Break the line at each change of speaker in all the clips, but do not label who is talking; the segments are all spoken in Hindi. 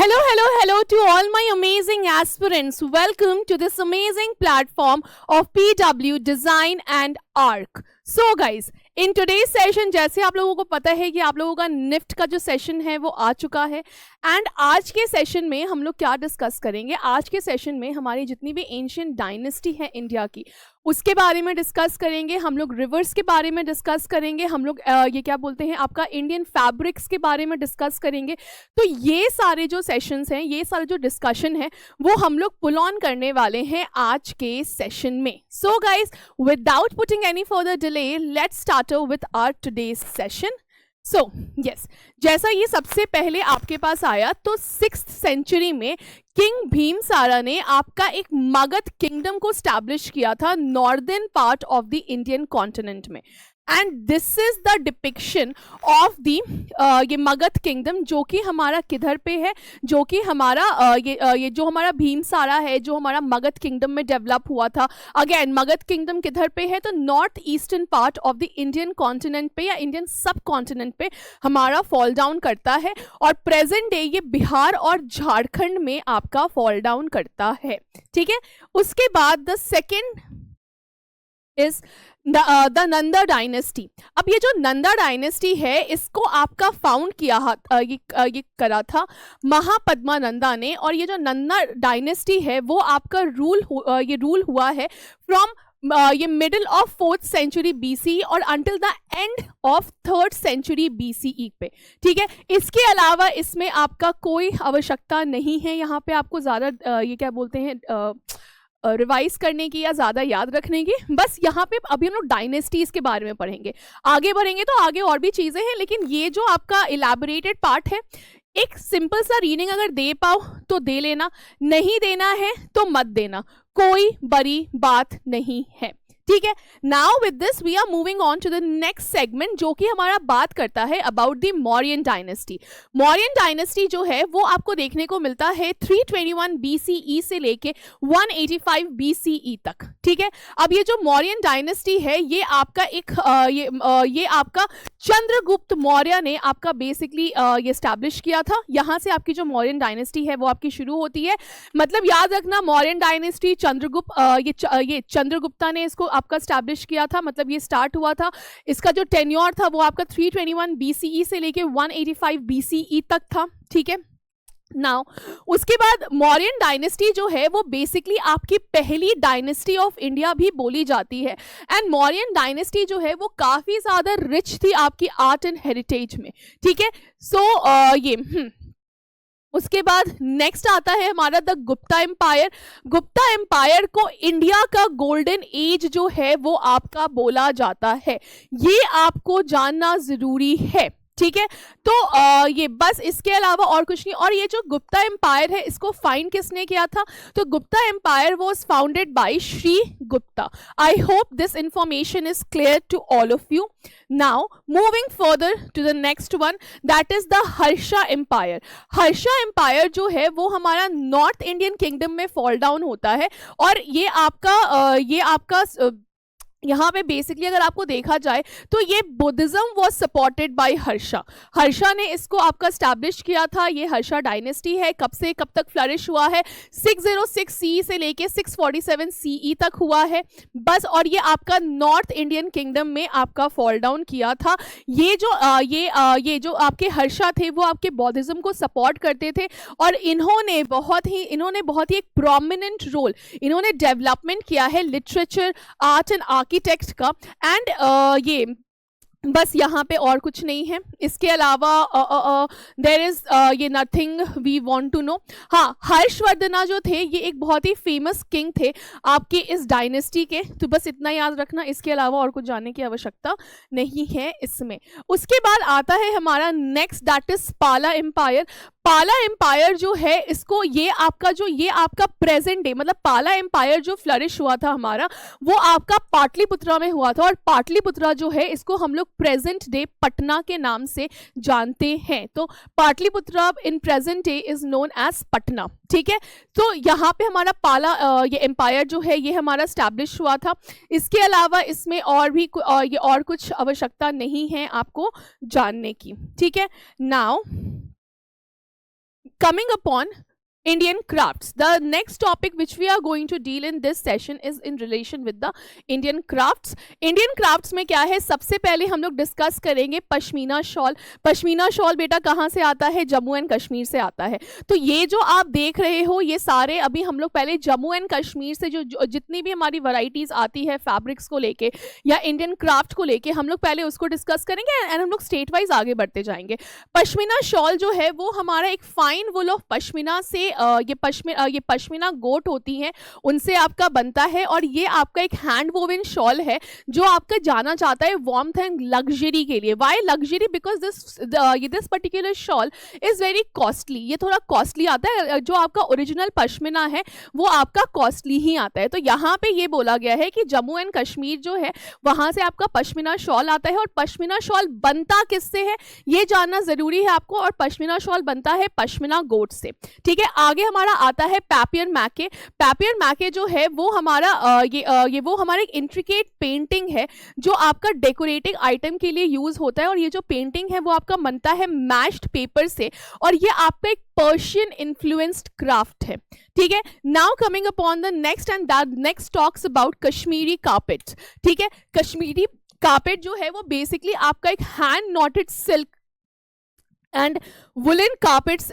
Hello, hello, hello to all my amazing aspirants. Welcome to this amazing platform of PW Design and Arc. So guys, in today's session जैसे आप लोगों को पता है कि आप लोगों का निफ्ट का जो सेशन है वो आ चुका है एंड आज के सेशन में हम लोग क्या डिस्कस करेंगे। आज के सेशन में हमारी जितनी भी एंशिएंट डायनेस्टी है इंडिया की उसके बारे में डिस्कस करेंगे, हम लोग रिवर्स के बारे में डिस्कस करेंगे, हम लोग ये क्या बोलते हैं आपका इंडियन फैब्रिक्स के बारे में डिस्कस करेंगे। तो ये सारे जो सेशंस हैं, ये सारे जो डिस्कशन है वो हम लोग पुल ऑन करने वाले हैं आज के सेशन में। So guys, without putting any further delay, let's start with our today's session. So yes, जैसा ये सबसे पहले आपके पास आया तो 6th सेंचुरी में किंग भीमसारा ने आपका एक मगध किंगडम को स्टैब्लिश किया था northern part of the Indian continent में। And this is the depiction of the ये मगध किंगडम जो कि हमारा किधर पे है, जो कि हमारा ये जो हमारा भीमसारा है, जो हमारा मगध किंगडम में डेवलप हुआ था। अगेन मगध किंगडम किधर पे है तो north eastern part of the Indian continent पे या इंडियन सब कॉन्टिनेंट पे हमारा फॉल डाउन करता है और प्रेजेंट डे ये बिहार और झारखंड में आपका फॉल डाउन करता है। ठीक है, उसके बाद the second is the Nanda dynasty. अब ये जो नंदा डायनेस्टी है इसको आपका फाउंड किया ये करा था महापद्मानंदा ने, और ये जो नंदा डायनेस्टी है वो आपका रूल हुआ है फ्रॉम ये middle of 4th century BCE और until the end of 3rd century BCE पे। ठीक है, इसके अलावा इसमें आपका कोई आवश्यकता नहीं है यहाँ पे आपको ज़्यादा ये क्या बोलते हैं रिवाइज करने की या ज़्यादा याद रखने की। बस यहाँ पे अभी हम लोग डायनेस्टीज के बारे में पढ़ेंगे, आगे बढ़ेंगे तो आगे और भी चीज़ें हैं, लेकिन ये जो आपका इलैबोरेटेड पार्ट है एक सिंपल सा रीडिंग अगर दे पाओ तो दे लेना, नहीं देना है तो मत देना, कोई बड़ी बात नहीं है। ठीक है, now with this we are moving on to the next segment जो कि हमारा बात करता है about the Mauryan dynasty. Mauryan dynasty जो है वो आपको देखने को मिलता है 321 BCE से लेके 185 BCE तक। ठीक है, अब ये जो मौर्यन डायनेस्टी है ये आपका एक ये आपका चंद्रगुप्त मौर्य ने आपका बेसिकली ये स्टैब्लिश किया था। यहाँ से आपकी जो मौर्यन डायनेस्टी है वो आपकी शुरू होती है। मतलब याद रखना मौर्यन डायनेस्टी चंद्रगुप्त ये चंद्रगुप्ता ने इसको आपका स्टैब्लिश किया था, मतलब ये स्टार्ट हुआ था। इसका जो टेन्योर था वो आपका 321 BCE से लेके 185 BCE तक था। ठीक है, नाउ उसके बाद मौर्यन डायनेस्टी जो है वो बेसिकली आपकी पहली डायनेस्टी ऑफ इंडिया भी बोली जाती है। एंड मौर्यन डायनेस्टी जो है वो काफ़ी ज़्यादा रिच थी आपकी आर्ट एंड हेरिटेज में। ठीक है, सो ये उसके बाद नेक्स्ट आता है हमारा the Gupta empire. Gupta empire को इंडिया का गोल्डन एज जो है वो आपका बोला जाता है, ये आपको जानना ज़रूरी है। ठीक है, तो ये बस इसके अलावा और कुछ नहीं। और ये जो गुप्ता एम्पायर है इसको फाइंड किसने किया था तो Gupta empire was founded by Shri Gupta. I hope this information is clear to all of you. Now moving further to the next one, that is the Harsha empire. Harsha empire जो है वो हमारा नॉर्थ इंडियन किंगडम में फॉल डाउन होता है और ये आपका यहाँ पे बेसिकली अगर आपको देखा जाए तो ये Buddhism was supported by Harsha. Harsha ने इसको आपका स्टैब्लिश किया था। ये हर्षा डायनेस्टी है, कब से कब तक फ्लरिश हुआ है 606 CE से लेके 647 CE तक हुआ है बस। और ये आपका नॉर्थ इंडियन किंगडम में आपका फॉल डाउन किया था। ये जो आपके हर्षा थे वो आपके बौद्धिज्म को सपोर्ट करते थे और इन्होंने बहुत ही एक प्रोमिनेंट रोल इन्होंने डेवलपमेंट किया है लिटरेचर, आर्ट एंड आर्किटेक्ट का। एंड ये बस यहाँ पे और कुछ नहीं है। इसके अलावा देयर इज ये nothing we want to know. हाँ, हर्षवर्धना जो थे ये एक बहुत ही फेमस किंग थे आपके इस डायनेस्टी के, तो बस इतना याद रखना, इसके अलावा और कुछ जानने की आवश्यकता नहीं है इसमें। उसके बाद आता है हमारा नेक्स्ट, दैट इज पाला एम्पायर। पाला एम्पायर जो है इसको ये आपका प्रेजेंट डे मतलब पाला एम्पायर जो फ्लरिश हुआ था हमारा वो आपका पाटलिपुत्रा में हुआ था और पाटलिपुत्रा जो है इसको हम लोग प्रेजेंट डे पटना के नाम से जानते हैं। तो Pataliputra in present day is known as Patna. ठीक है, तो यहाँ पे हमारा पाला ये एम्पायर जो है ये हमारा स्टैब्लिश हुआ था। इसके अलावा इसमें और कुछ आवश्यकता नहीं है आपको जानने की। ठीक है, now coming upon Indian crafts. The next topic which we are going to deal in this session is in relation with the Indian crafts. Indian crafts में क्या है, सबसे पहले हम लोग डिस्कस करेंगे पश्मीना शॉल. पश्मीना शॉल बेटा कहाँ से आता है? जम्मू एंड कश्मीर से आता है. तो ये जो आप देख रहे हो ये सारे अभी हम लोग पहले जम्मू एंड कश्मीर से जो जितनी भी हमारी वैरायटीज आती है फैब्रिक्स को लेके या इंडियन क्राफ्ट को लेके, हम लोग पहले उसको डिस्कस करेंगे एंड हम लोग स्टेट वाइज आगे बढ़ते जाएंगे. पश्मीना शॉल जो है वो हमारा एक फाइन वुल ऑफ पश्मीना से ये पश्मीना गोट होती हैं उनसे आपका बनता है, और ये आपका एक हैंड वोवन शॉल है जो आपका जाना जाता है वार्मथ एंड लग्जरी के लिए. Why luxury? Because this particular shawl is very costly. ये थोड़ा कॉस्टली आता है. जो आपका ओरिजिनल पश्मीना है वो आपका कॉस्टली ही आता है. तो यहाँ पे ये बोला गया है कि जम्मू एंड कश्मीर जो है वहां से आपका पश्मीना शॉल आता है, और पश्मीना शॉल बनता किससे है ये जानना जरूरी है आपको. और पश्मीना शॉल बनता है पश्मीना गोट से. ठीक है, आगे हमारा आता है पैपियर मैके. पैपियर मैके जो है वो हमारा वो हमारा एक इंट्रिकेट पेंटिंग है जो आपका डेकोरेटिंग आइटम के लिए यूज होता है, और ये जो पेंटिंग है वो आपका बनता है मैश्ड पेपर से, और ये आपका एक पर्शियन इन्फ्लुएंस्ड क्राफ्ट है. ठीक है, now coming upon the next and that next talks about Kashmiri carpet. ठीक है, कश्मीरी कारपेट जो है वो बेसिकली आपका एक hand noted silk and woollen carpets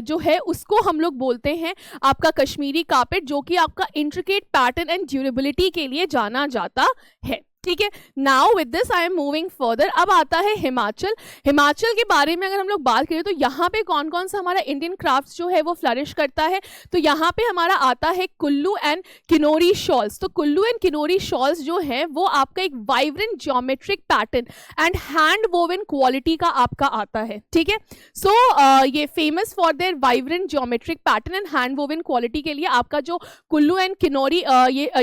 जो है उसको हम लोग बोलते हैं आपका कश्मीरी कारपेट, जो कि आपका इंट्रिकेट पैटर्न एंड ड्यूरेबिलिटी के लिए जाना जाता है. ठीक है, now with this I am moving further. अब आता है हिमाचल. हिमाचल के बारे में अगर हम लोग बात करें तो यहाँ पे कौन कौन सा हमारा इंडियन क्राफ्ट्स जो है वो फ्लरिश करता है. तो यहाँ पे हमारा आता है कुल्लू एंड किन्नौरी शॉल्स. तो कुल्लू एंड किन्नौरी शॉल्स जो है वो आपका एक vibrant geometric pattern and hand woven quality का आपका आता है. ठीक है, सो ये famous for their vibrant geometric pattern and hand woven quality के लिए आपका जो कुल्लू एंड किन्नौरी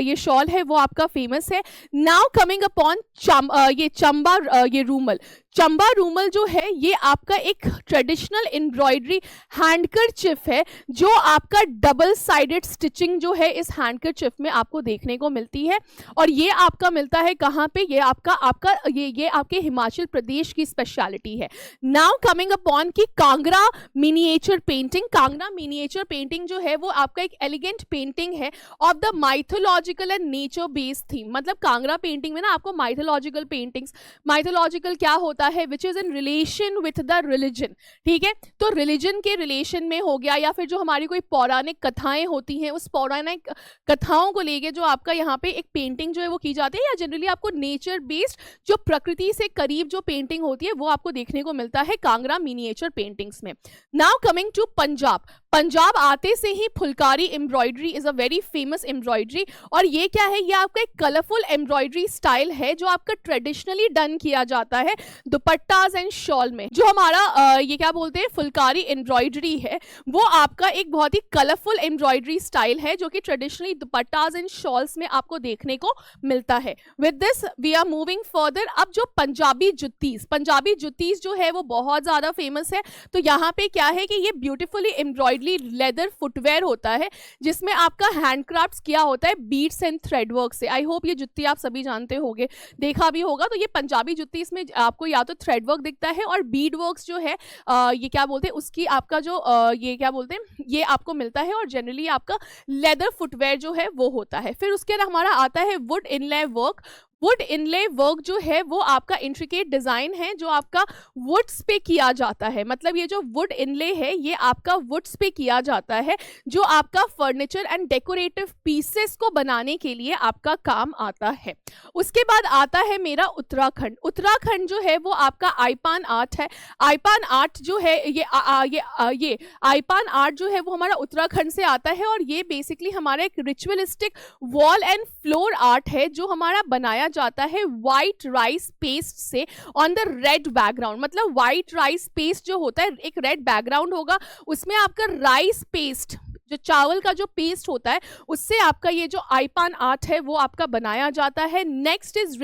ये शॉल है वो आपका फेमस है. Now coming upon Chamba rumal. Chamba rumal जो है ये आपका एक ट्रेडिशनल एम्ब्रॉयडरी हैंडकरचिफ है जो आपका डबल साइडेड स्टिचिंग जो है इस हैंडकरचिफ में आपको देखने को मिलती है, और ये आपका मिलता है कहाँ पे? ये ये आपके हिमाचल प्रदेश की स्पेशलिटी है. नाउ कमिंग अपॉन की Kangra miniature painting. Kangra miniature painting जो है वो आपका एक एलिगेंट पेंटिंग है of the mythological and nature based theme. मतलब कांगड़ा पेंटिंग में ना आपको माइथोलॉजिकल पेंटिंग्स, माइथोलॉजिकल क्या होता है? Which is in relation with the religion. ठीक है, तो रिलीजन के रिलेशन में हो गया, या फिर जो हमारी कोई पौराणिक कथाएं होती हैं उस पौराणिक कथाओं को लेके जो आपका यहाँ पे एक पेंटिंग जो है वो की जाती है, या जनरली आपको नेचर बेस्ड जो प्रकृति से करीब जो पेंटिंग होती है वो आपको देखने को मिलता है कांगड़ा मिनिएचर पेंटिंग्स में. Now coming to Punjab. Punjab आते से ही phulkari embroidery is a very famous embroidery, और ये क्या है? ये आपका एक कलरफुल एम्ब्रॉयडरी स्टाइल है जो आपका ट्रेडिशनली डन किया जाता है दुपट्टास एंड शॉल में. जो हमारा ये क्या बोलते हैं फुलकारी एम्ब्रॉयडरी है वो आपका एक बहुत ही कलरफुल एम्ब्रॉयडरी स्टाइल है जो कि ट्रेडिशनली दुपट्टास एंड शॉल्स में आपको देखने को मिलता है. With this we are moving further. अब जो पंजाबी जुत्तीज जो है वो बहुत ज्यादा फेमस है. तो यहाँ पे क्या है कि ये ब्यूटीफुली एम्ब्रॉयडरी लेदर फुटवेयर होता है जिसमें आपका हैंडक्राफ्ट्स किया होता है बीड्स एंड थ्रेड वर्क से. आई होप ये जुत्ती आप सभी जानते होंगे, देखा भी होगा. तो ये पंजाबी जुत्ती, इसमें आपको या तो थ्रेड वर्क दिखता है और बीड वर्क्स जो है ये क्या बोलते हैं उसकी आपका जो ये क्या बोलते हैं ये आपको मिलता है, और जनरली आपका लेदर फुटवेयर जो है वो होता है. फिर उसके बाद हमारा आता है would inlay work. Would inlay work जो है वो आपका इंट्रिकेट डिजाइन है जो आपका वुड्स पे किया जाता है. मतलब ये जो वुड इनले है ये आपका वुड्स पे किया जाता है जो आपका फर्नीचर एंड डेकोरेटिव पीसेस को बनाने के लिए आपका काम आता है. उसके बाद आता है मेरा उत्तराखंड. उत्तराखंड जो है वो आपका आईपान आर्ट है. आईपान आर्ट जो है ये आईपान आर्ट जो है वो हमारा उत्तराखंड से आता है, और ये बेसिकली हमारा एक ritualistic wall and floor art है जो हमारा बनाया जाता है व्हाइट राइस पेस्ट से ऑन द रेड बैकग्राउंड. मतलब व्हाइट राइस पेस्ट जो होता है एक रेड बैकग्राउंड होगा, उसमें आपका राइस पेस्ट जो चावल का जो पेस्ट होता है उससे आपका ये जो आईपान आर्ट है वो आपका बनाया जाता है। नेक्स्ट इज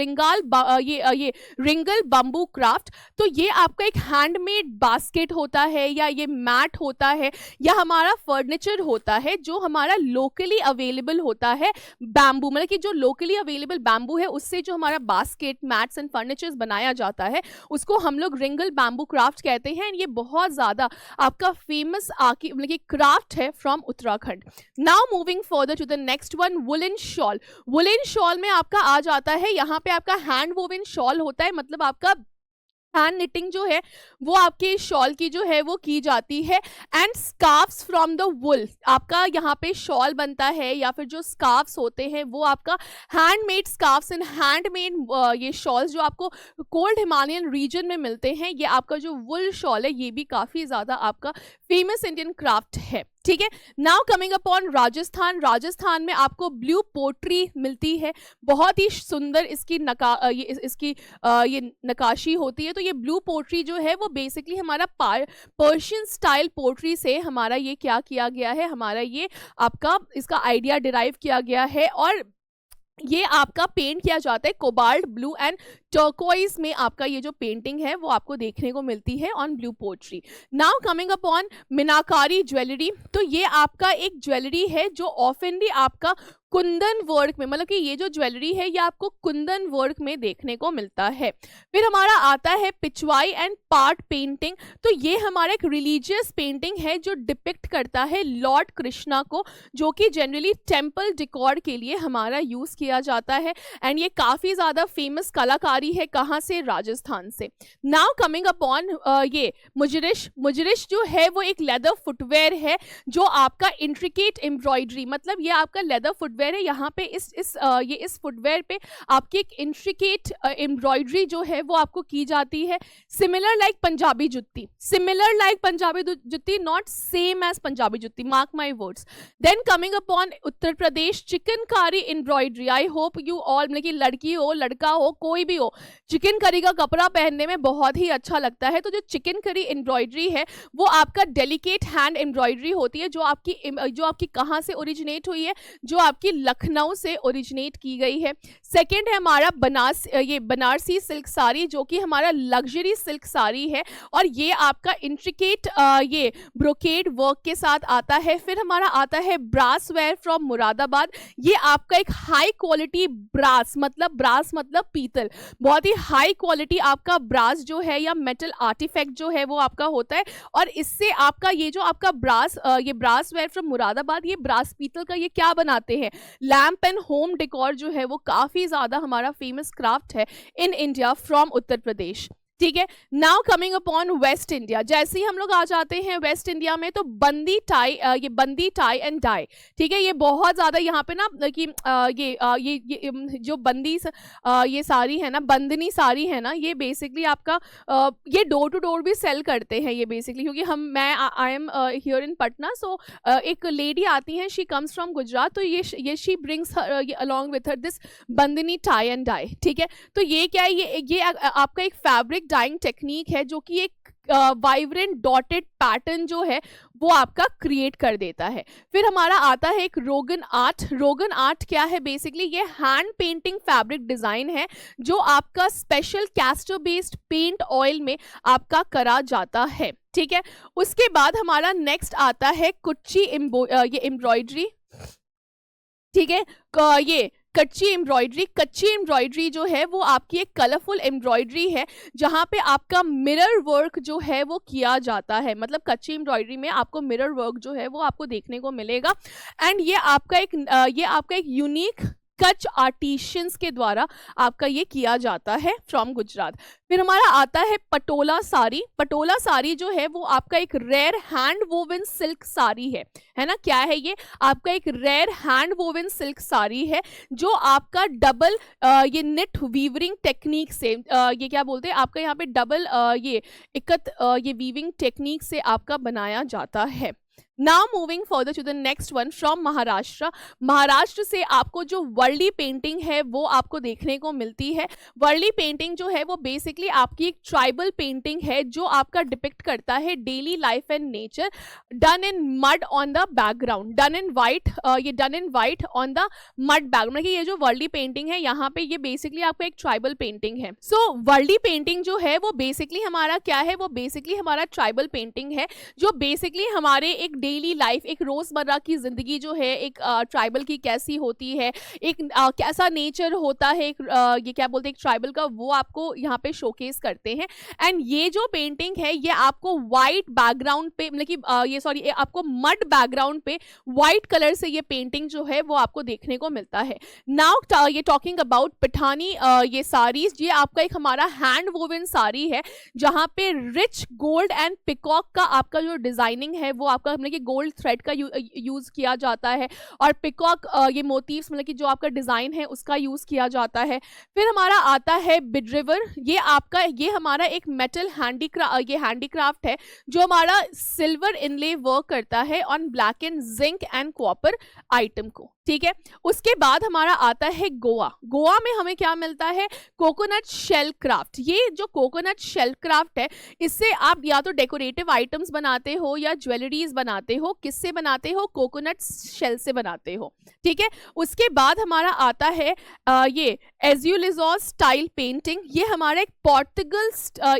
ये रिंगल बम्बू क्राफ्ट। तो ये आपका एक हैंडमेड बास्केट होता है या ये मैट होता है या हमारा फर्नीचर होता है जो हमारा लोकली अवेलेबल होता है बैम्बू, मतलब कि जो लोकली अवेलेबल बैम्बू है उससे जो हमारा बास्केट, मैट्स एंड फर्नीचर्स बनाया जाता है उसको हम लोग रिंगल बैम्बू क्राफ्ट कहते हैं। ये बहुत ज़्यादा आपका फेमस मतलब कि क्राफ्ट है from Uttarakhand. Now moving further to the next one, woollen shawl. Woollen shawl में आपका आ जाता है, यहाँ पे आपका हैंड वोवन शॉल होता है, मतलब आपका हैंड निटिंग जो है वो आपके शॉल की जो है वो की जाती है। And scarfs from the wool, आपका यहाँ पे शॉल बनता है या फिर जो स्कार्फ्स होते हैं वो आपका हैंडमेड स्कार्फ्स एंड हैंडमेड ये शॉल्स जो आपको कोल्ड हिमालयन रीजन में मिलते हैं, ये आपका जो वुल शॉल है ये भी काफ़ी ज़्यादा आपका फेमस इंडियन क्राफ्ट है। ठीक है, now coming upon Rajasthan. Rajasthan में आपको ब्लू पोट्री मिलती है, बहुत ही सुंदर इसकी ये नकाशी होती है। तो ये ब्लू पोट्री जो है वो बेसिकली हमारा पर्शियन स्टाइल पोट्री से हमारा ये क्या किया गया है, हमारा ये आपका इसका आइडिया डिराइव किया गया है और ये आपका पेंट किया जाता है कोबाल्ट ब्लू एंड टर्कोइज में। आपका ये जो पेंटिंग है वो आपको देखने को मिलती है on blue pottery. Now coming upon Meenakari jewellery. तो ये आपका एक ज्वेलरी है जो ऑफनली आपका कुंदन वर्क में, मतलब कि ये जो ज्वेलरी है ये आपको कुंदन वर्क में देखने को मिलता है। फिर हमारा आता है पिचवाई एंड पार्ट पेंटिंग। तो ये हमारा एक रिलीजियस पेंटिंग है जो डिपिक्ट करता है लॉर्ड कृष्णा को, जो कि जनरली टेम्पल डिकोर के लिए हमारा यूज किया जाता है। एंड ये काफी ज्यादा फेमस कलाकारी है, कहाँ से, राजस्थान से। नाउ कमिंग अपॉन ये मुजरिश जो है वो एक लेदर फुटवेयर है जो आपका इंट्रिकेट एम्ब्रॉयडरी, मतलब ये आपका लेदर फुटवेयर है, यहाँ पे इस फुटवेयर पे आपकी एक इंट्रिकेट एम्ब्रॉयडरी जो है वो आपको की जाती है। सिमिलर लाइक पंजाबी जुत्ती, not same as Punjabi jutti, mark my words. Then coming upon Uttar Pradesh, Chikankari embroidery. I hope you all, मतलब कि लड़की हो लड़का हो कोई भी हो, चिकन करी का कपड़ा पहनने में बहुत ही अच्छा लगता है। तो जो चिकन करी एम्ब्रॉयडरी है वो आपका डेलिकेट हैंड एम्ब्रॉयडरी होती है जो आपकी कहाँ से ओरिजिनेट हुई है, जो आपकी लखनऊ से ओरिजिनेट की गई है। सेकेंड है हमारा बनारसी सिल्क साड़ी, जो कि हमारा लग्जरी सिल्क साड़ी है और ये आपका इंट्रिकेट ये ब्रोकेड वर्क के साथ आता है। फिर हमारा आता है ब्रास वेयर फ्रॉम मुरादाबाद। ये आपका एक हाई क्वालिटी ब्रास मतलब पीतल, बहुत ही हाई क्वालिटी आपका ब्रास जो है या मेटल आर्टिफैक्ट जो है वो आपका होता है। और इससे आपका ये जो आपका ब्रास वेयर फ्रॉम मुरादाबाद, ये ब्रास पीतल का ये क्या बनाते हैं, लैम्प एंड होम डेकोर जो है वो काफी ज्यादा हमारा फेमस क्राफ्ट है इन इंडिया फ्रॉम उत्तर प्रदेश। ठीक है, now coming upon waste India. जैसे ही हम लोग आ जाते हैं वेस्ट इंडिया में तो बंदी टाई एंड डाई। ठीक है, ये बहुत ज्यादा यहाँ पे ना कि ये जो बंदी ये साड़ी है ना, बंदनी साड़ी है ना, ये बेसिकली आपका ये डोर टू डोर भी सेल करते हैं ये बेसिकली, क्योंकि I am here in Patna. So एक लेडी आती है, शी कम्स फ्रॉम गुजरात, तो ये she brings along with her this Bandhani tie and dye. ठीक है, तो ये क्या है, ये आपका एक फैब्रिक डाइंग टेक्निक है जो कि एक वाइब्रेंट डॉटेड पैटर्न जो है वो आपका क्रिएट कर देता है। फिर हमारा आता है एक रोगन आर्ट क्या है, बेसिकली ये हैंड पेंटिंग फैब्रिक डिजाइन है जो आपका special castor based paint oil में आपका करा जाता है। ठीक है, उसके बाद हमारा नेक्स्ट आता है कुच्ची एम्ब्रॉयडरी। ठीक है, ये कच्ची एम्ब्रॉयडरी जो है वो आपकी एक कलरफुल एम्ब्रॉयडरी है जहाँ पे आपका मिरर वर्क जो है वो किया जाता है, मतलब कच्ची एम्ब्रॉयडरी में आपको मिरर वर्क जो है वो आपको देखने को मिलेगा। एंड ये आपका एक यूनिक कच्छ आर्टिशियंस के द्वारा आपका ये किया जाता है फ्रॉम गुजरात। फिर हमारा आता है पटोला साड़ी जो है वो आपका एक rare hand woven silk sari है ना। क्या है ये, आपका एक rare hand woven silk sari है जो आपका डबल ये निट वीविंग टेक्निक से ये क्या बोलते हैं, आपका यहाँ पे डबल ये वीविंग टेक्निक से आपका बनाया जाता है। Now moving further to the next one from Maharashtra. Maharashtra से आपको जो वर्ली पेंटिंग है वो आपको देखने को मिलती है। वर्ली पेंटिंग जो है वो बेसिकली आपकी एक ट्राइबल पेंटिंग है जो आपका डिपिक्ट करता है daily life and nature, done in mud on the background, done in white, ये done in white on the mud background. मतलब ये जो वर्ली पेंटिंग है यहाँ पे ये बेसिकली आपका एक ट्राइबल पेंटिंग है। सो वर्ली पेंटिंग जो है वो बेसिकली हमारा क्या है, वो बेसिकली हमारा ट्राइबल पेंटिंग है जो बेसिकली हमारे एक डेली लाइफ, एक रोजमर्रा की जिंदगी जो है एक ट्राइबल की कैसी होती है, एक कैसा नेचर होता है, एक ये क्या बोलते हैं एक ट्राइबल का, वो आपको यहाँ पे शोकेस करते हैं। एंड ये जो पेंटिंग है ये आपको वाइट बैकग्राउंड पे, मतलब कि ये सॉरी आपको मड बैकग्राउंड पे वाइट कलर से ये पेंटिंग जो है वो आपको देखने को मिलता है। नाउ ये टॉकिंग अबाउट पठानी ये साड़ीज, ये आपका एक हमारा हैंड वोवन साड़ी है जहाँ पे रिच गोल्ड एंड पिकॉक का आपका जो डिजाइनिंग है वो आपका मतलब कि गोल्ड थ्रेड का यूज किया जाता है और पिकॉक ये मोटिव्स मतलब कि जो आपका डिजाइन है उसका यूज किया जाता है। फिर हमारा आता है बिडरिवर, ये आपका ये हमारा एक मेटल हैंडीक्राफ्ट है जो हमारा सिल्वर इनले वर्क करता है on black and zinc and copper item को, ठीक है। उसके बाद हमारा आता है गोवा। गोवा में हमें क्या मिलता है, कोकोनट शेल क्राफ्ट। ये जो कोकोनट शेल क्राफ्ट है इससे आप या तो डेकोरेटिव आइटम्स बनाते हो या ज्वेलरीज बनाते हो, किससे बनाते हो, कोकोनट शेल से बनाते हो, ठीक है। उसके बाद हमारा आता है ये एजुलिजो स्टाइल पेंटिंग, ये हमारा एक Portugal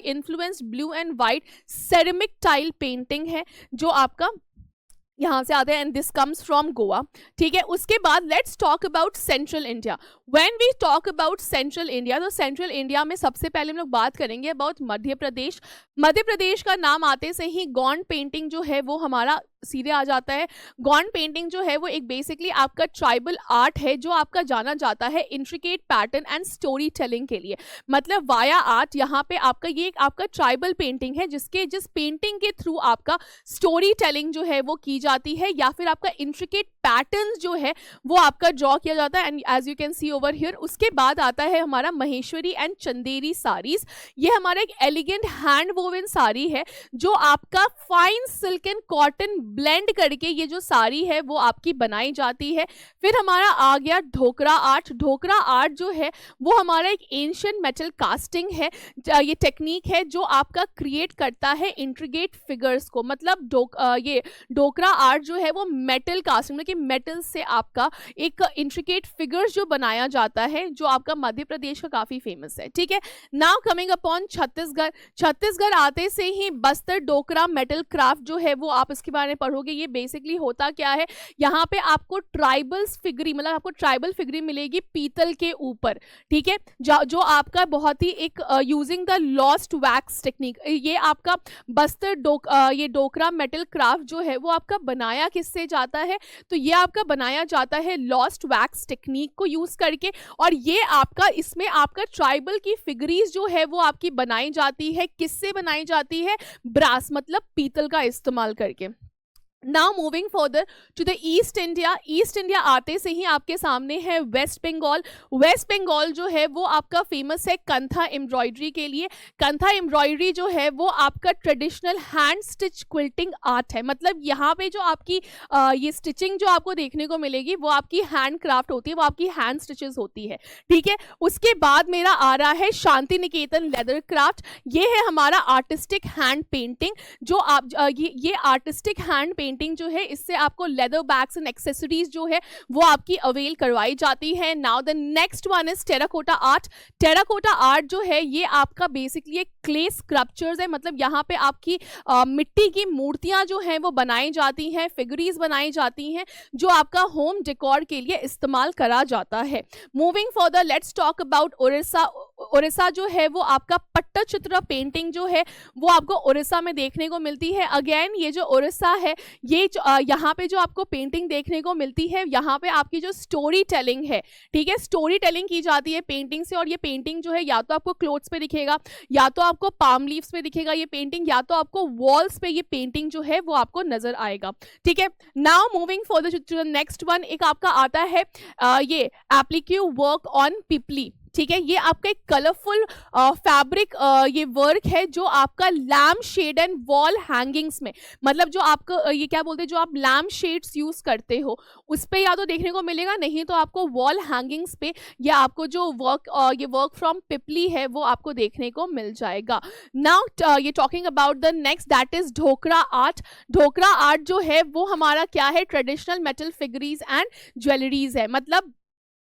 influenced blue and white ceramic tile painting है जो आपका यहाँ से आते हैं and this comes from Goa, ठीक है। उसके बाद let's talk about central India. When we talk about central India, तो सेंट्रल इंडिया में सबसे पहले हम लोग बात करेंगे अबाउट मध्य प्रदेश। मध्य प्रदेश का नाम आते से ही गॉन्ड पेंटिंग जो है वो हमारा सीधे आ जाता है। गॉन्ड पेंटिंग जो है वो एक बेसिकली आपका ट्राइबल आर्ट है जो आपका जाना जाता है intricate pattern and story telling के लिए, मतलब वाया आर्ट। यहाँ पे आपका ये एक आपका ट्राइबल पेंटिंग है जिस पेंटिंग के थ्रू आपका स्टोरी टेलिंग जो है वो की जाती है या फिर आपका इंट्रिकेट पैटर्न जो है वो आपका ड्रॉ किया जाता है and as you can see over here. उसके बाद आता है हमारा महेश्वरी एंड चंदेरी साड़ीज। ये हमारा एक एलिगेंट हैंड वोवन साड़ी है जो आपका fine silk and cotton blend करके ये जो साड़ी है वो आपकी बनाई जाती है। फिर हमारा आ गया ढोकरा आर्ट। ढोकरा आर्ट जो है वो हमारा एक एंशिएंट मेटल कास्टिंग है, ये टेक्निक है जो आपका क्रिएट करता है इंट्रिगेट फिगर्स को, मतलब ये ढोकरा आर्ट जो है वो मेटल कास्टिंग मतलब कि मेटल से आपका एक इंट्रिकेट फिगर्स जो बनाया जाता है जो आपका मध्य प्रदेश का काफी फेमस है, ठीक है। Now coming upon Chhattisgarh. Chhattisgarh आते से ही बस्तर डोकरा मेटल क्राफ्ट जो है वो आप इसके बारे में पढ़ोगे। ये बेसिकली होता क्या है, यहाँ पे आपको ट्राइबल्स फिगरी मतलब आपको ट्राइबल फिगरी मिलेगी पीतल के ऊपर, ठीक है, जो आपका बहुत ही एक using the lost wax technique. ये आपका बस्तर ये डोकरा मेटल क्राफ्ट जो है वो आपका बनाया किससे जाता है, तो ये आपका बनाया जाता है लॉस्ट वैक्स टेक्निक को यूज करके। और ये आपका इसमें आपका ट्राइबल की फिगरीज जो है वो आपकी बनाई जाती है, किससे बनाई जाती है, ब्रास मतलब पीतल का इस्तेमाल करके। Now moving further to the east India. East India आते से ही आपके सामने है वेस्ट बंगाल। वेस्ट बंगाल जो है वो आपका फेमस है कंथा एम्ब्रॉयडरी के लिए। कंथा एम्ब्रॉयडरी जो है वो आपका traditional hand stitch quilting art है, मतलब यहाँ पे जो आपकी ये स्टिचिंग जो आपको देखने को मिलेगी वो आपकी हैंड क्राफ्ट होती है, वो आपकी हैंड स्टिचेस होती है, ठीक है। उसके बाद मेरा आ रहा है शांति निकेतन लेदर क्राफ्ट। ये है हमारा आर्टिस्टिक हैंड पेंटिंग जो आप ये आर्टिस्टिक हैंड पेंटिंग जो है इससे आपको लेदर बैग्स एंड एक्सेसरीज जो है वो आपकी अवेल करवाई जाती है। Now the next one is terracotta art. Terracotta art जो है ये आपका बेसिकली एक क्ले स्कल्पचर्स है, मतलब यहाँ पे आपकी मिट्टी की मूर्तियां जो हैं वो बनाई जाती हैं, फिगरीज बनाई जाती हैं जो आपका होम डेकोर के लिए इस्तेमाल करा जाता है। Moving further let's talk about Orissa. Orissa जो है वो आपका पट्टचित्र पेंटिंग जो है वो आपको उड़ीसा में देखने को मिलती है। अगेन ये जो उड़ीसा है ये यहाँ पे जो आपको पेंटिंग देखने को मिलती है यहाँ पे आपकी जो स्टोरी टेलिंग है, ठीक है, स्टोरी टेलिंग की जाती है पेंटिंग से। और ये पेंटिंग जो है या तो आपको क्लोथ्स पे दिखेगा या तो आपको पाम लीव्स पे दिखेगा ये पेंटिंग, या तो आपको वॉल्स पे ये पेंटिंग जो है वो आपको नजर आएगा, ठीक है। Now moving for the next one, एक आपका आता है ये एप्लीक्यू वर्क ऑन पिपली। ठीक है, ये आपका एक कलरफुल फैब्रिक ये वर्क है जो आपका lampshade and wall hangings में, मतलब जो आपको ये क्या बोलते हैं, जो आप लैम्प शेड्स यूज करते हो उस पे या तो देखने को मिलेगा, नहीं तो आपको वॉल हैंगिंग्स पे या आपको जो ये वर्क फ्रॉम पिपली है वो आपको देखने को मिल जाएगा। नाउ ये talking about the next, that is Dhokra art. Dhokra art जो है वो हमारा क्या है, traditional metal figurines and jewelleries है, मतलब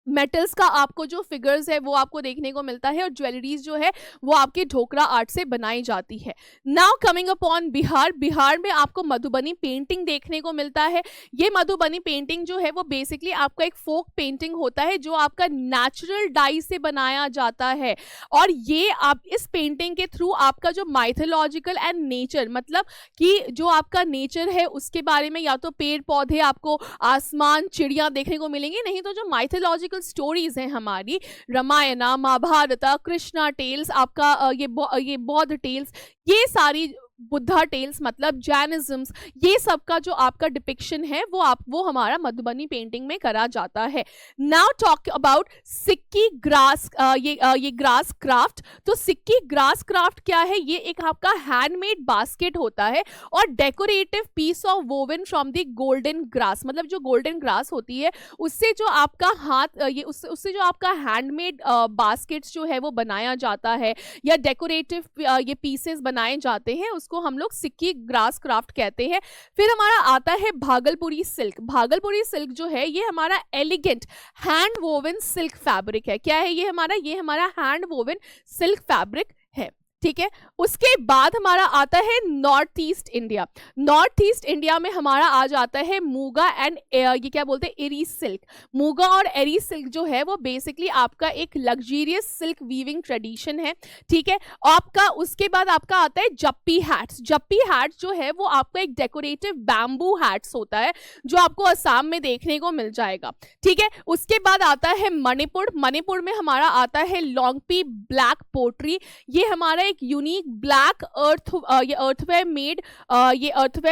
मेटल्स का आपको जो फिगर्स है वो आपको देखने को मिलता है और ज्वेलरीज जो है वो आपके ढोकरा आर्ट से बनाई जाती है। Now coming upon Bihar, Bihar में आपको मधुबनी पेंटिंग देखने को मिलता है। ये मधुबनी पेंटिंग जो है वो बेसिकली आपका एक फोक पेंटिंग होता है जो आपका नेचुरल डाई से बनाया जाता है, और ये आप इस पेंटिंग के थ्रू आपका जो माइथोलॉजिकल एंड नेचर, मतलब कि जो आपका नेचर है उसके बारे में, या तो पेड़ पौधे आपको आसमान चिड़िया देखने को मिलेंगे, नहीं तो जो माइथोलॉजिकल स्टोरीज हैं हमारी, रामायणा महाभारता कृष्णा टेल्स, आपका ये बौद्ध टेल्स, ये सारी बुद्धा टेल्स, मतलब जैनिज्म्स, ये सब का जो आपका डिपिक्शन है वो हमारा मधुबनी पेंटिंग में करा जाता है। Now talk about Sikki grass, ये ग्रास क्राफ्ट। तो सिक्की ग्रास क्राफ्ट क्या है, ये एक आपका हैंडमेड बास्केट होता है और decorative piece of woven from the golden grass, मतलब जो गोल्डन ग्रास होती है उससे जो आपका हाथ उससे जो आपका हैंडमेड बास्केट्स जो है वो बनाया जाता है, या डेकोरेटिव ये पीसेस बनाए जाते हैं, उसको हम लोग सिक्की ग्रास क्राफ्ट कहते हैं। फिर हमारा आता है भागलपुरी सिल्क। भागलपुरी सिल्क जो है ये हमारा elegant hand woven silk fabric है। क्या है ये हमारा हैंड वोवन सिल्क फैब्रिक है, ठीक है। उसके बाद हमारा आता है north east India. North east India में हमारा आ जाता है मूगा एंड ये क्या बोलते हैं, एरी सिल्क। मूगा और एरी सिल्क जो है वो बेसिकली आपका एक लग्जरियस सिल्क वीविंग ट्रेडिशन है, ठीक है। आपका उसके बाद आपका आता है जप्पी हैट्स। जप्पी हैट्स जो है वो आपका एक डेकोरेटिव बैम्बू हैट्स होता है जो आपको असम में देखने को मिल जाएगा, ठीक है। उसके बाद आता है मणिपुर। मणिपुर में हमारा आता है लॉन्गपी ब्लैक पोट्री। ये हमारा एक unique black earthenware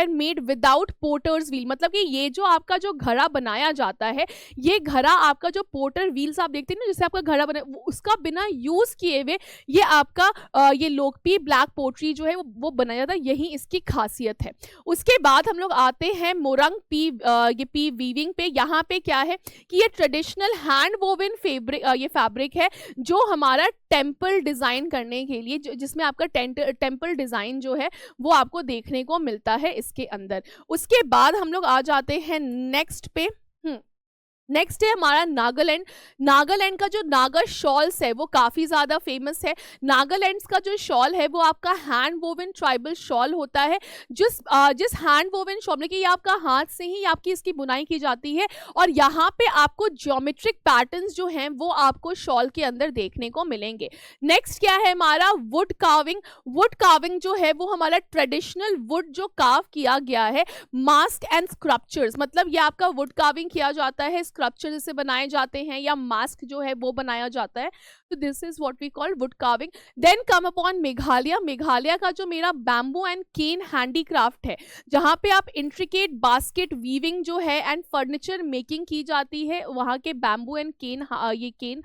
made without potter's wheel, मतलब कि ये जो आपका जो घड़ा बनाया जाता है, ये घड़ा आपका जो पोर्टर व्हील्स आप देखते हैं ना, जैसे आपका घड़ा बना उसका बिना यूज किए हुए ये आपका ये लोकपी ब्लैक पोट्री जो है वो बनाया जाता है, यही इसकी खासियत है। उसके बाद हम लोग आते हैं मोरंग पी वीविंग पे। यहाँ पे क्या है कि ये ट्रेडिशनल हैंड वोवन फैब्रिक है जो हमारा टेम्पल डिजाइन करने के लिए, जिसमें आपका टेम्पल डिजाइन जो है वो आपको देखने को मिलता है इसके अंदर। उसके बाद हम लोग आ जाते हैं नेक्स्ट पे। नेक्स्ट है हमारा नागालैंड। नागालैंड का जो नागा शॉल्स है वो काफ़ी ज़्यादा फेमस है। नागालैंड का जो शॉल है वो आपका हैंड वोवन ट्राइबल शॉल होता है, जिस हैंड वोवन शॉल में कि ये आपका हाथ से ही आपकी इसकी बुनाई की जाती है, और यहाँ पे आपको ज्योमेट्रिक पैटर्न्स जो हैं वो आपको शॉल के अंदर देखने को मिलेंगे। नेक्स्ट क्या है हमारा वुड कार्विंग। वुड कार्विंग जो है वो हमारा ट्रेडिशनल वुड जो कार्व किया गया है, मास्क एंड स्क्रप्चर्स, मतलब ये आपका वुड कार्विंग किया जाता है, स्क्रप्चर जैसे बनाए जाते हैं या मास्क जो है वो बनाया जाता है। तो this is what we call wood carving. Then come upon Meghalaya. Meghalaya का जो मेरा बैम्बू एंड केन हैंडीक्राफ्ट है, जहाँ पे आप इंट्रिकेट बास्केट वीविंग जो है एंड फर्नीचर मेकिंग की जाती है वहाँ के बैम्बू एंड केन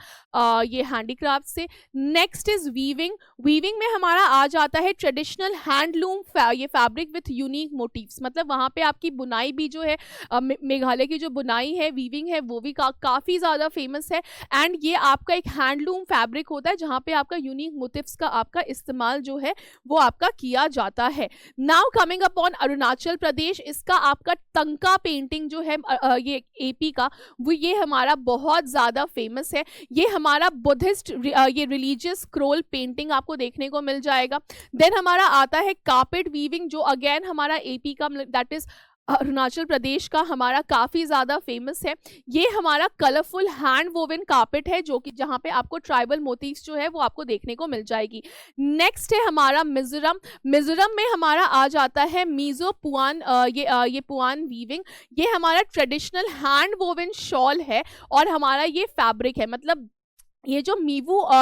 ये हैंडीक्राफ्ट से। Next is weaving. वीविंग में हमारा आ जाता है ट्रेडिशनल हैंडलूम ये फैब्रिक विथ यूनिक मोटिव्स, मतलब वहाँ पे आपकी बुनाई भी जो है मेघालय की जो बुनाई है वीविंग है वो भी काफ़ी ज़्यादा फेमस है। एंड ये आपका एक हैंडलूम फैब्रिक होता है जहाँ पे आपका यूनिक मोटिव्स का आपका इस्तेमाल जो है वो आपका किया जाता है। Now coming upon Arunachal Pradesh, इसका आपका तंका पेंटिंग जो है ये एपी का, वो ये हमारा बहुत ज़्यादा फेमस है। ये हमारा बुद्धिस्ट ये रिलीजियस स्क्रोल पेंटिंग आपको देखने को मिल जाएगा। देन हमारा आता है कार्पेट वीविंग जो अगेन हमारा एपी का, दैट इज अरुणाचल प्रदेश का हमारा काफ़ी ज़्यादा फेमस है। ये हमारा कलरफुल हैंड वोवन कार्पेट है जो कि जहाँ पे आपको ट्राइबल मोटिव्स जो है वो आपको देखने को मिल जाएगी। नेक्स्ट है हमारा मिजोरम। मिजोरम में हमारा आ जाता है मीजो पुआन ये पुआन वीविंग। ये हमारा ट्रेडिशनल हैंड वोवन शॉल है और हमारा ये फैब्रिक है, मतलब ये जो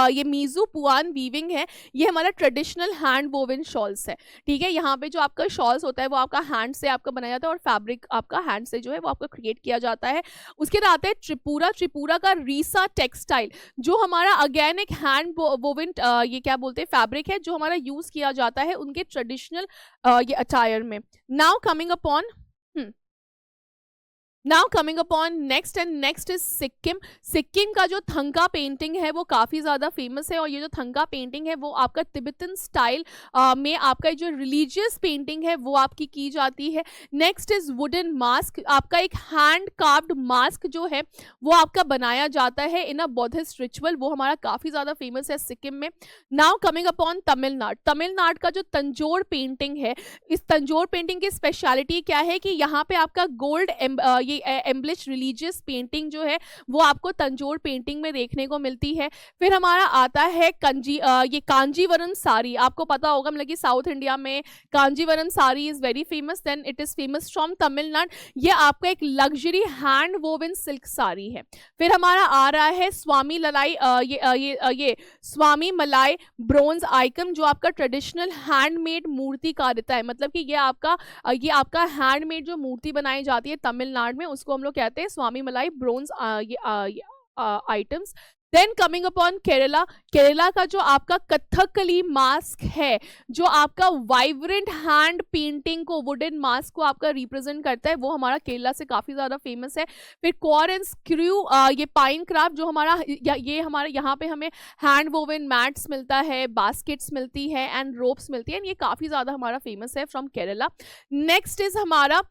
ये मीजू पुआन वीविंग है, ये हमारा ट्रेडिशनल हैंड वोवन शॉल्स है। ठीक है, यहाँ पे जो आपका शॉल्स होता है वो आपका हैंड से आपका बनाया जाता है और फैब्रिक आपका हैंड से जो है वो आपका क्रिएट किया जाता है। उसके बाद आता है त्रिपुरा। त्रिपुरा का रीसा टेक्सटाइल, जो हमारा अगेन एक हैंड वोवन ये क्या बोलते हैं फैब्रिक है, जो हमारा यूज किया जाता है उनके ट्रेडिशनल ये अटायर में। Now coming upon now coming upon next and next is Sikkim. Sikkim का जो थंका पेंटिंग है वो काफ़ी ज़्यादा फेमस है, और ये जो थंका पेंटिंग है वो आपका तिब्बतन स्टाइल में आपका जो रिलीजियस पेंटिंग है वो आपकी की जाती है। Next is wooden mask. आपका एक हैंड कार्व्ड मास्क जो है वो आपका बनाया जाता है इन अ बौद्धिस्ट रिचुअल, वो हमारा काफ़ी ज़्यादा फेमस है सिक्किम में। Now coming upon Tamil Nadu. Tamil Nadu का जो तंजोर पेंटिंग है, इस तंजोर पेंटिंग की स्पेशलिटी क्या है कि यहाँ पे आपका गोल्ड ये एम्ब्लिश रिलीजियस पेंटिंग जो है वो आपको तंजोर पेंटिंग में देखने को मिलती है। फिर हमारा आता है ये कांजीवरम साड़ी। आपको पता होगा मतलब कि साउथ इंडिया में Kanjivaram sari is very famous, then it is famous from Tamil Nadu. ये आपका एक luxury hand woven silk sari है। फिर हमारा आ रहा है स्वामी ललाई ये स्वामी मलाई ब्रोंज आइकन, जो आपका ट्रेडिशनल हैंडमेड मूर्ति कारिता है। मतलब कि ये आपका हैंडमेड जो मूर्ति बनाई जाती है तमिलनाडु में, उसको हम लोग कहते हैं Swamimalai bronze items. Then coming upon Kerala. Kerala का जो आपका कथकली मास्क है, जो आपका वाइब्रेंट हैंड पेंटिंग को, वुडन मास्क को आपका रिप्रेजेंट करता है, वो हमारा केरला से काफ़ी ज़्यादा फेमस है। फिर कॉर एंड स्क्रू ये पाइन क्राफ्ट, जो ये हमारे यहाँ पे हमें हैंड वोवन मैट्स मिलता है, बास्केट्स मिलती है एंड रोप्स मिलती है, ये काफ़ी ज़्यादा हमारा फेमस है फ्रॉम केरला। नेक्स्ट इज हमारा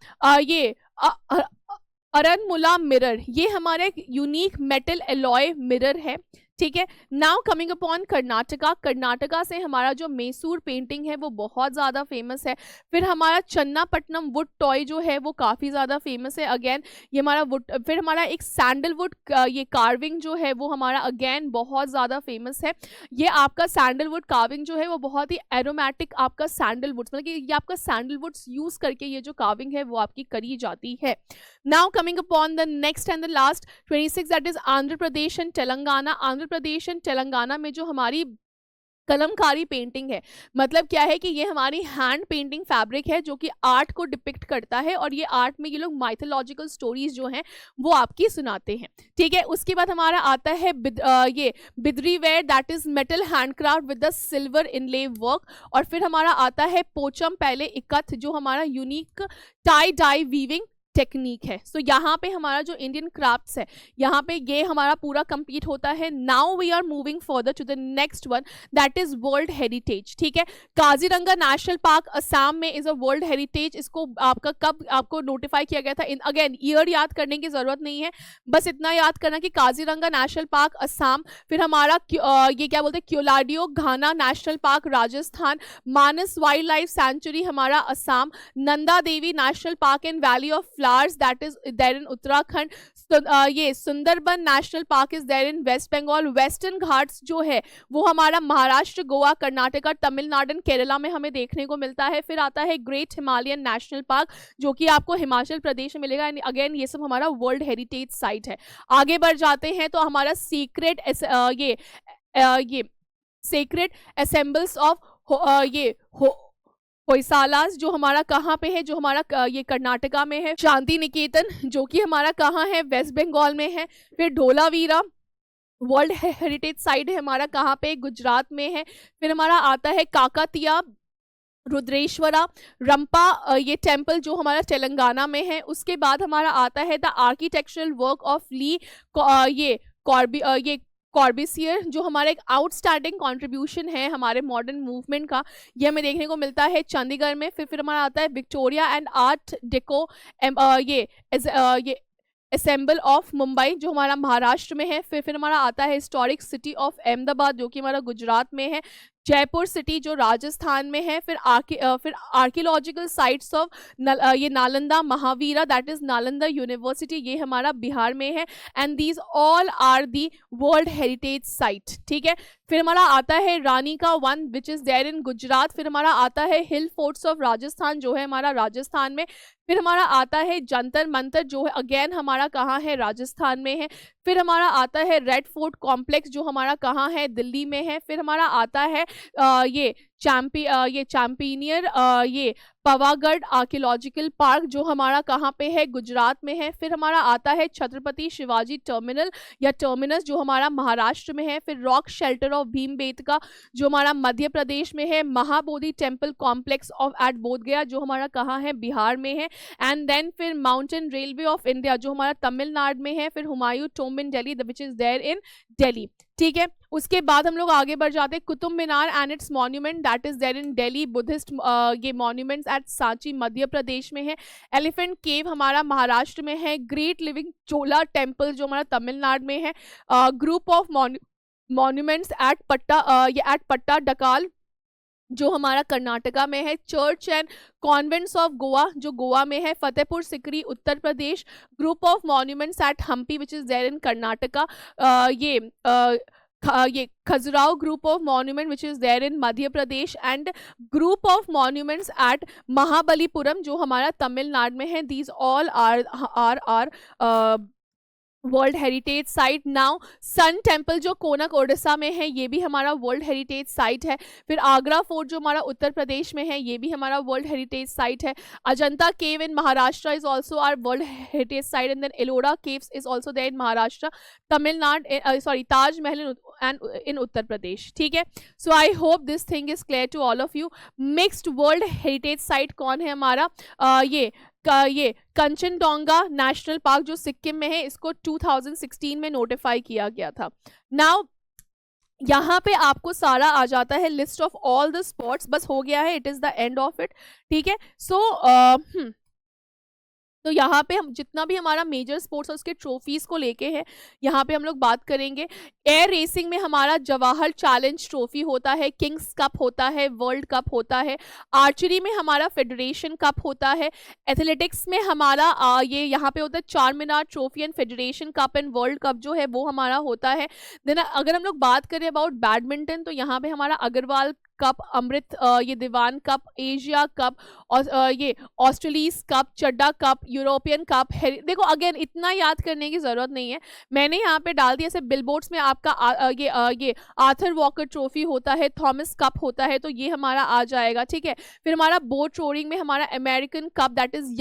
अरनमुला मिरर। ये हमारा एक यूनिक मेटल एलॉय मिरर है। ठीक है, now coming upon Karnataka. Karnataka से हमारा जो मैसूर पेंटिंग है वो बहुत ज़्यादा फेमस है। फिर हमारा चन्नापट्टनम वुड टॉय जो है वो काफ़ी ज़्यादा फेमस है, अगेन ये हमारा वुड। फिर हमारा एक सैंडलवुड ये कार्विंग जो है वो हमारा अगेन बहुत ज़्यादा फेमस है। ये आपका सैंडलवुड कार्विंग जो है वो बहुत ही एरोमेटिक आपका सैंडलवुड, मतलब कि ये आपका सैंडलवुड्स यूज़ करके ये जो कार्विंग है वो आपकी करी जाती है। Now coming upon the next and the last 26, that is Andhra Pradesh and Telangana. Andhra Pradesh and Telangana में जो हमारी कलमकारी पेंटिंग है, मतलब क्या है कि ये हमारी हैंड पेंटिंग फैब्रिक है जो कि आर्ट को डिपिक्ट करता है, और ये आर्ट में ये लोग माइथोलॉजिकल स्टोरीज जो हैं वो आपकी सुनाते हैं। ठीक है, उसके बाद हमारा आता है ये Bidri ware, that is metal handcraft with the silver inlay work. और फिर हमारा आता है पोचम पहले इकथ, जो हमारा unique tie dye weaving technique है। सो यहाँ पे हमारा जो इंडियन क्राफ्ट्स है यहाँ पे ये हमारा पूरा कंप्लीट होता है। Now we are moving further to the next one, that is world heritage. ठीक है, काजीरंगा नेशनल पार्क असम में इज अ वर्ल्ड हेरिटेज। इसको आपका कब आपको नोटिफाई किया गया था, अगेन ईयर याद करने की जरूरत नहीं है, बस इतना याद करना कि काजीरंगा नेशनल पार्क असम। फिर हमारा ये क्या बोलते हैं Keoladeo Ghana national park Rajasthan, Manas wild life sanctuary हमारा Assam, Nanda Devi national park in valley of flowers that is there in Uttarakhand, ये Sundarban national park is there in West Bengal. Western Ghats जो है वो हमारा महाराष्ट्र, गोवा, कर्नाटका, तमिलनाडु एंड केरला में हमें देखने को मिलता है। फिर आता है ग्रेट हिमालयन नेशनल पार्क जो कि आपको हिमाचल प्रदेश में मिलेगा, एंड अगेन ये सब हमारा वर्ल्ड हेरिटेज साइट है। आगे बढ़ जाते हैं तो हमारा सीक्रेट ये सेक्रेट असेंबल्स ऑफ होयसालास जो हमारा कहाँ पे है, जो हमारा ये कर्नाटका में है। शांति निकेतन जो कि हमारा कहाँ है, वेस्ट बंगाल में है। फिर ढोलावीरा वर्ल्ड हेरिटेज साइट है हमारा कहाँ पे, गुजरात में है। फिर हमारा आता है काकातिया रुद्रेश्वरा रंपा ये टेम्पल जो हमारा तेलंगाना में है। उसके बाद हमारा आता है द आर्किटेक्चरल वर्क ऑफ ली ये कॉर्बिसियर जो हमारा एक आउटस्टैंडिंग कंट्रीब्यूशन है हमारे मॉडर्न मूवमेंट का, ये हमें देखने को मिलता है चंडीगढ़ में। फिर हमारा आता है विक्टोरिया एंड आर्ट डेको ये असेंबल ऑफ मुंबई जो हमारा महाराष्ट्र में है। फिर हमारा आता है हिस्टोरिक सिटी ऑफ अहमदाबाद जो कि हमारा गुजरात में है। जयपुर सिटी जो राजस्थान में है। फिर आर्कियोलॉजिकल साइट्स ऑफ ये Nalanda Mahavihara that is Nalanda university, ये हमारा बिहार में है। And these all are the world heritage site. ठीक है, फिर हमारा आता है रानी का वन which is there in Gujarat. फिर हमारा आता है हिल फोर्ट्स ऑफ राजस्थान जो है हमारा राजस्थान में। फिर हमारा आता है जंतर मंतर जो है अगेन हमारा कहाँ है, राजस्थान में है। फिर हमारा आता है रेड फोर्ट कॉम्प्लेक्स जो हमारा कहाँ है, दिल्ली में है। फिर हमारा आता है ये चैंपियनियर ये पवागढ़ आर्कियोलॉजिकल पार्क जो हमारा कहाँ पे है, गुजरात में है। फिर हमारा आता है छत्रपति शिवाजी टर्मिनल या टर्मिनस जो हमारा महाराष्ट्र में है। फिर रॉक शेल्टर ऑफ भीमबेटका जो हमारा मध्य प्रदेश में है। Mahabodhi temple complex of at Bodhgaya जो हमारा कहाँ है, बिहार में है। एंड देन फिर माउंटेन रेलवे ऑफ इंडिया जो हमारा तमिलनाडु में है। फिर Humayun tomb in Delhi which is there in Delhi, ठीक है। उसके बाद हम लोग आगे बढ़ जाते हैं, Qutub Minar and it's monument that is there in Delhi. Buddhist ये मॉन्यूमेंट्स एट सांची मध्य प्रदेश में है। एलिफेंट केव हमारा महाराष्ट्र में है। ग्रेट लिविंग चोला टेम्पल जो हमारा तमिलनाडु में है। ग्रुप ऑफ मॉन्यूमेंट्स एट पट्टा डकाल जो हमारा कर्नाटका में है। Church and convents of Goa जो गोवा में है। Fatehpur Sikri Uttar Pradesh. Group of monuments at Hampi which is there in Karnataka. ये Khajuraho group of monument which is there in Madhya Pradesh. And group of monuments at Mahabalipuram जो हमारा तमिलनाडु में है। These all are world heritage site. Now sun temple जो कोनक ओडिशा में है ये भी हमारा वर्ल्ड हेरिटेज साइट है। फिर आगरा फोर्ट जो हमारा उत्तर प्रदेश में है ये भी हमारा वर्ल्ड हेरिटेज साइट है। Ajanta cave in Maharashtra is also are world heritage site. And then Ellora caves is also there in Maharashtra. Tamil Nadu sorry Taj Mahal in Uttar Pradesh, ठीक है। So I hope this thing is clear to all of you. Mixed world heritage site कौन है हमारा, ये कंचनजोंगा नेशनल पार्क जो सिक्किम में है, इसको 2016 में नोटिफाई किया गया था। नाउ यहाँ पे आपको सारा आ जाता है list of all the spots, बस हो गया है, it is the end of it, ठीक है। सो तो यहाँ पे हम जितना भी हमारा मेजर स्पोर्ट्स और उसके ट्रॉफीज को लेके है यहाँ पे हम लोग बात करेंगे। एयर रेसिंग में हमारा जवाहर चैलेंज ट्रॉफी होता है, किंग्स कप होता है, वर्ल्ड कप होता है। आर्चरी में हमारा फेडरेशन कप होता है। एथलेटिक्स में हमारा ये यहाँ पे होता है Char Minar trophy and federation cup and world cup जो है वो हमारा होता है। देन अगर हम लोग बात करें अबाउट बैडमिंटन तो यहाँ पे हमारा अग्रवाल कप, अमृत ये दीवान कप, एशिया कप और ये ऑस्ट्रेलिस कप, चड्डा कप, यूरोपियन कप है। देखो अगेन इतना याद करने की जरूरत नहीं है, मैंने यहाँ पे डाल दिया। जैसे बिलबोर्ड्स में आपका ये आर्थर वॉकर ट्रॉफी होता है, थॉमस कप होता है, तो ये हमारा आ जाएगा, ठीक है। फिर हमारा बोट रोइंग में हमारा अमेरिकन कप दैट इज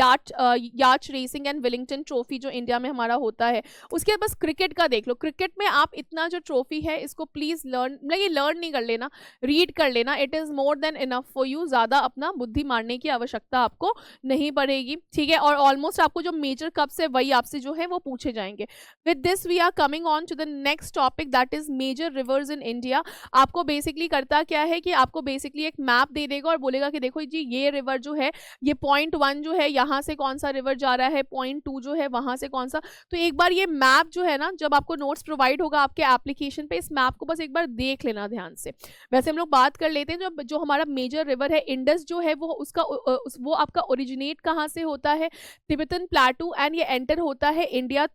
याच रेसिंग एंड विलिंगटन ट्रॉफी जो इंडिया में हमारा होता है। उसके बाद बस क्रिकेट का देख लो, क्रिकेट में आप इतना जो ट्रॉफी है इसको प्लीज लर्न, मतलब ये लर्न नहीं कर लेना, रीड कर लेना, it is more than enough for you. ज्यादा अपना बुद्धि मारने की आवश्यकता आपको नहीं पड़ेगी, ठीक है। और ऑलमोस्ट आपको जो मेजर कप्स है वही आपसे जो है वो पूछे जाएंगे। With this we are coming on to the next topic that is major rivers in India. आपको बेसिकली करता क्या है कि आपको बेसिकली एक मैप दे देगा और बोलेगा कि देखो जी ये रिवर जो है ये पॉइंट 1 जो है यहाँ से कौन सा रिवर जा रहा है, पॉइंट 2 जो है वहां से कौन सा। तो एक बार ये मैप जो है ना, जब आपको नोट्स प्रोवाइड होगा आपके एप्लीकेशन पे, इस मैप को बस एक बार देख लेना ध्यान से। वैसे हम लोग बात कर लेते हैं जो हमारा मेजर रिवर है इंडस जो है वो आपका ओरिजिनेट कहाँ से होता है, तिब्बतन प्लेटू, एंड ये एंटर होता है India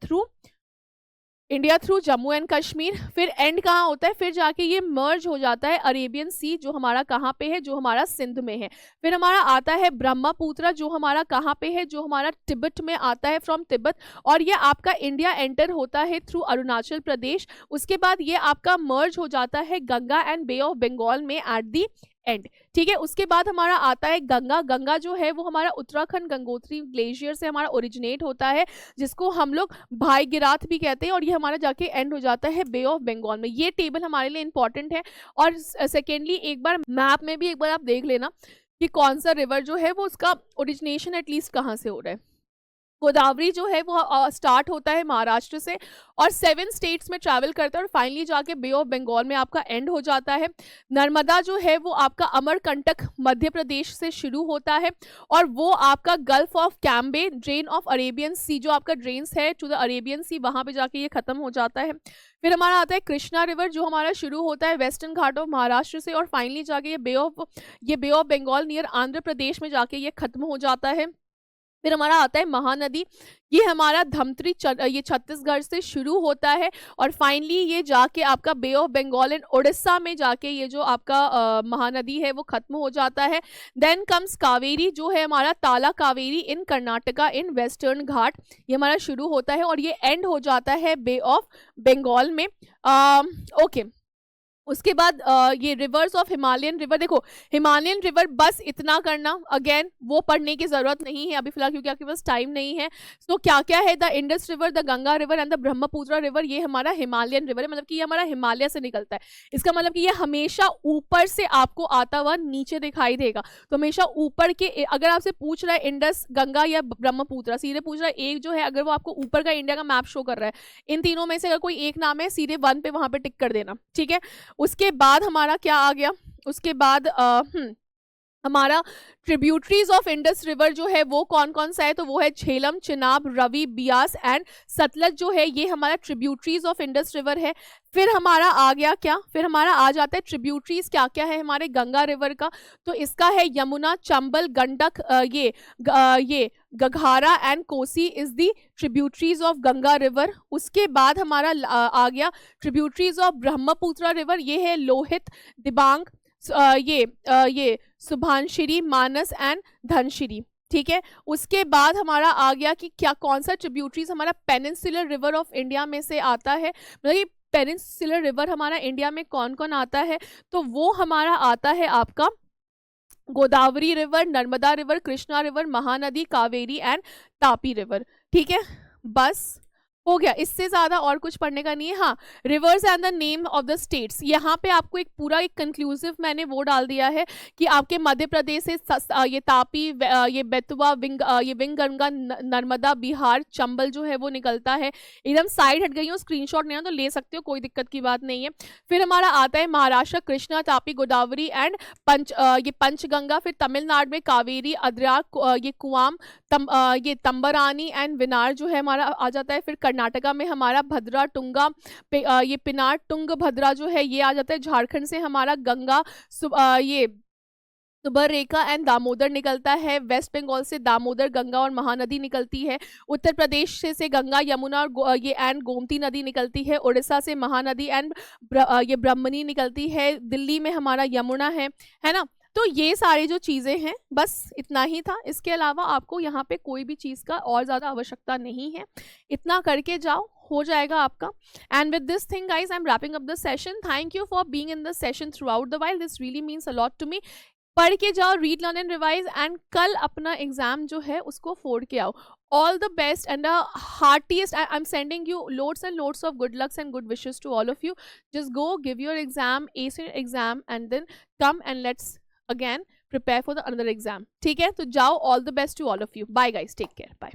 through Jammu and Kashmir. फिर एंड कहाँ होता है, फिर जाके ये मर्ज हो जाता है अरेबियन सी जो हमारा कहाँ पे है, जो हमारा सिंध में है। फिर हमारा आता है ब्रह्मपुत्र जो हमारा कहाँ पे है, जो हमारा तिब्बत में आता है, फ्रॉम तिब्बत, और ये आपका इंडिया एंटर होता है थ्रू अरुणाचल प्रदेश। उसके बाद ये आपका मर्ज हो जाता है Ganga and bay of Bengal में एट दी एंड, ठीक है। उसके बाद हमारा आता है गंगा जो है वो हमारा उत्तराखंड गंगोत्री ग्लेशियर से हमारा ओरिजिनेट होता है, जिसको हम लोग भाई गिराथ भी कहते हैं, और ये हमारा जाके एंड हो जाता है बे ऑफ बंगाल में। ये टेबल हमारे लिए इंपॉर्टेंट है। और सेकेंडली एक बार मैप में भी एक बार आप देख लेना कि कौन सा रिवर जो है वो उसका ओरिजिनेशन एटलीस्ट कहाँ से हो रहा है। गोदावरी जो है वो स्टार्ट होता है महाराष्ट्र से और 7 स्टेट्स में ट्रैवल करता है और फाइनली जाके बे ऑफ बंगाल में आपका एंड हो जाता है। नर्मदा जो है वो आपका अमरकंटक मध्य प्रदेश से शुरू होता है और वो आपका gulf of Cambay, drain of Arabian sea जो आपका ड्रेन्स है टू द अरेबियन सी, वहाँ पे जाके ये खत्म हो जाता है। फिर हमारा आता है कृष्णा रिवर जो हमारा शुरू होता है वेस्टर्न घाट ऑफ महाराष्ट्र से और फाइनली जाके ये बे ऑफ बंगाल नियर आंध्र प्रदेश में जाके ये खत्म हो जाता है। फिर हमारा आता है महानदी, ये हमारा धमतरी ये छत्तीसगढ़ से शुरू होता है और फाइनली ये जाके आपका बे ऑफ बंगाल एंड उड़ीसा में जाके ये जो आपका महानदी है वो खत्म हो जाता है। देन कम्स कावेरी, जो है हमारा ताला कावेरी इन कर्नाटका इन वेस्टर्न घाट, ये हमारा शुरू होता है और ये एंड हो जाता है बे ऑफ बंगाल में। ओके, उसके बाद ये रिवर्स ऑफ हिमालयन रिवर, देखो हिमालयन रिवर बस इतना करना, अगेन वो पढ़ने की जरूरत नहीं है अभी फिलहाल क्योंकि आपके पास टाइम नहीं है। तो क्या क्या है, the Indus river, the Ganga river and the Brahmaputra river, ये हमारा हिमालयन रिवर है, मतलब कि ये हमारा हिमालय से निकलता है। इसका मतलब कि ये हमेशा ऊपर से आपको आता हुआ नीचे दिखाई देगा, तो हमेशा ऊपर के, अगर आपसे पूछ रहा है इंडस, गंगा या ब्रह्मपुत्र, सीधे पूछ रहा है एक जो है, अगर वो आपको ऊपर का इंडिया का मैप शो कर रहा है, इन तीनों में से अगर कोई एक नाम है सीधे 1 पे वहां पे टिक कर देना, ठीक है। उसके बाद हमारा क्या आ गया, उसके बाद हमारा ट्रिब्यूटरीज ऑफ इंडस रिवर जो है वो कौन कौन सा है, तो वो है झेलम, चिनाब, रवि, बियास एंड सतलज, जो है ये हमारा ट्रिब्यूटरीज ऑफ इंडस रिवर है। फिर हमारा आ गया क्या, फिर हमारा आ जाता है ट्रिब्यूटरीज क्या क्या है हमारे गंगा रिवर का, तो इसका है यमुना, चंबल, गंडक, ये Ghaghara and Kosi is the tributaries of Ganga river. उसके बाद हमारा आ गया ट्रिब्यूटरीज ऑफ ब्रह्मपुत्र रिवर, ये है लोहित, दिबांग, ये सुभानश्री, मानस एंड धनश्री, ठीक है। उसके बाद हमारा आ गया कि क्या कौन सा ट्रिब्यूटरीज हमारा पेनिनसुलर रिवर ऑफ इंडिया में से आता है, मतलब कि पेनिनसुलर रिवर हमारा इंडिया में कौन कौन आता है, तो वो हमारा आता है आपका Godavari river, Narmada river, Krishna river, Mahanadi, Kaveri and Tapi river, ठीक है। बस हो गया, इससे ज्यादा और कुछ पढ़ने का नहीं है। हाँ, reverse and the name of the states, यहाँ पे आपको एक पूरा एक कंक्लूसिव मैंने वो डाल दिया है कि आपके मध्य प्रदेश से ये तापी, ये बेतवा, ये विंगगंगा, नर्मदा, बिहार, चंबल जो है वो निकलता है। एकदम साइड हट गई हूँ, स्क्रीनशॉट नहीं है तो ले सकते हो, कोई दिक्कत की बात नहीं है। फिर हमारा आता है महाराष्ट्र, कृष्णा, तापी, गोदावरी एंड ये पंचगंगा। फिर तमिलनाडु में कावेरी, अद्राक, ये कुआम, ये तंबरानी एंड विनार जो है हमारा आ जाता है। फिर कर्नाटका में हमारा भद्रा, टुंगा, ये पिनार, टुंग भद्रा जो है ये आ जाता है। झारखंड से हमारा गंगा, ये सुबररेखा एंड दामोदर निकलता है। वेस्ट बंगाल से दामोदर, गंगा और महानदी निकलती है। उत्तर प्रदेश से गंगा, यमुना और ये एंड गोमती नदी निकलती है। उड़ीसा से महानदी एंड ये ब्रह्मणी निकलती है। दिल्ली में हमारा यमुना है ना। तो ये सारी जो चीज़ें हैं बस इतना ही था, इसके अलावा आपको यहाँ पे कोई भी चीज़ का और ज़्यादा आवश्यकता नहीं है, इतना करके जाओ हो जाएगा आपका। And with this thing guys I am wrapping up the session. Thank you for being in the session throughout the while, this really means a lot to me. पढ़ के जाओ, read, learn and revise, and कल अपना एग्जाम जो है उसको फोड़ के आओ। All the best and the heartiest, I'm sending you loads and loads of good lucks and good wishes to all of you. Just go give your exam, ace your exam, and then come and let's again prepare for the another exam. ठीक है, तो जाओ, all the best to all of you. Bye guys, take care, bye.